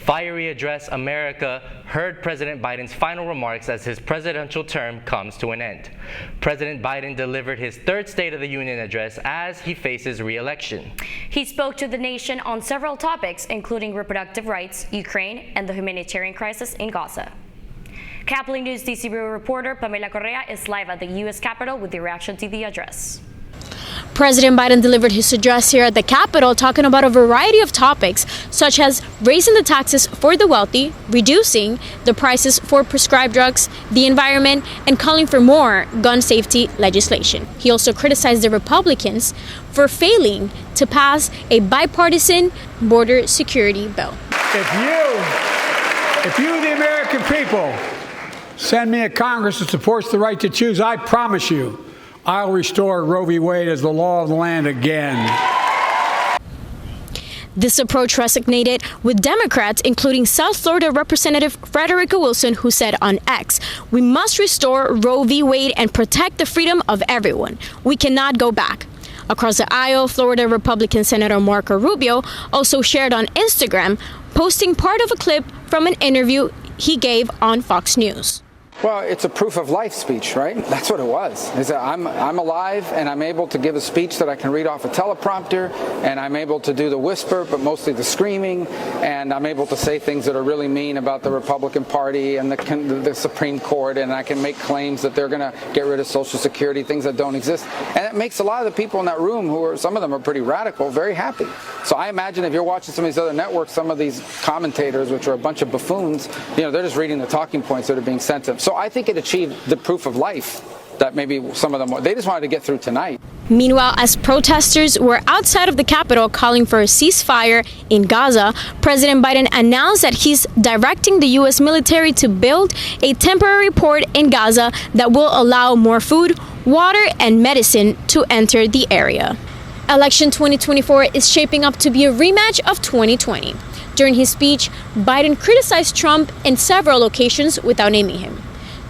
Fiery Address America heard President Biden's final remarks as his presidential term comes to an end. President Biden delivered his third State of the Union address as he faces re-election. He spoke to the nation on several topics, including reproductive rights, Ukraine, and the humanitarian crisis in Gaza. Capital News DC Bureau reporter Pamela Correa is live at the U.S. Capitol with the reaction to the address. President Biden delivered his address here at the Capitol, talking about a variety of topics, such as raising the taxes for the wealthy, reducing the prices for prescribed drugs, the environment, and calling for more gun safety legislation. He also criticized the Republicans for failing to pass a bipartisan border security bill. If you, the American people, send me a Congress that supports the right to choose, I promise you, I'll restore Roe v. Wade as the law of the land again. This approach resonated with Democrats, including South Florida Representative Frederica Wilson, who said on X, "We must restore Roe v. Wade and protect the freedom of everyone. We cannot go back." Across the aisle, Florida Republican Senator Marco Rubio also shared on Instagram, posting part of a clip from an interview he gave on Fox News. Well, it's a proof of life speech, right? That's what it was. Is that I'm alive and I'm able to give a speech that I can read off a teleprompter, and I'm able to do the whisper, but mostly the screaming, and I'm able to say things that are really mean about the Republican Party and the Supreme Court, and I can make claims that they're going to get rid of Social Security, things that don't exist. And it makes a lot of the people in that room, some of them are pretty radical, very happy. So I imagine if you're watching some of these other networks, some of these commentators, which are a bunch of buffoons, they're just reading the talking points that are being sent to them. So I think it achieved the proof of life that maybe some of them, they just wanted to get through tonight. Meanwhile, as protesters were outside of the Capitol calling for a ceasefire in Gaza, President Biden announced that he's directing the U.S. military to build a temporary port in Gaza that will allow more food, water, and medicine to enter the area. Election 2024 is shaping up to be a rematch of 2020. During his speech, Biden criticized Trump in several occasions without naming him.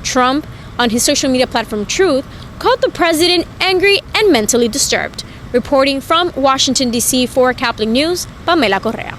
Trump, on his social media platform Truth, called the president angry and mentally disturbed. Reporting from Washington, D.C. for Capital News, Pamela Correa.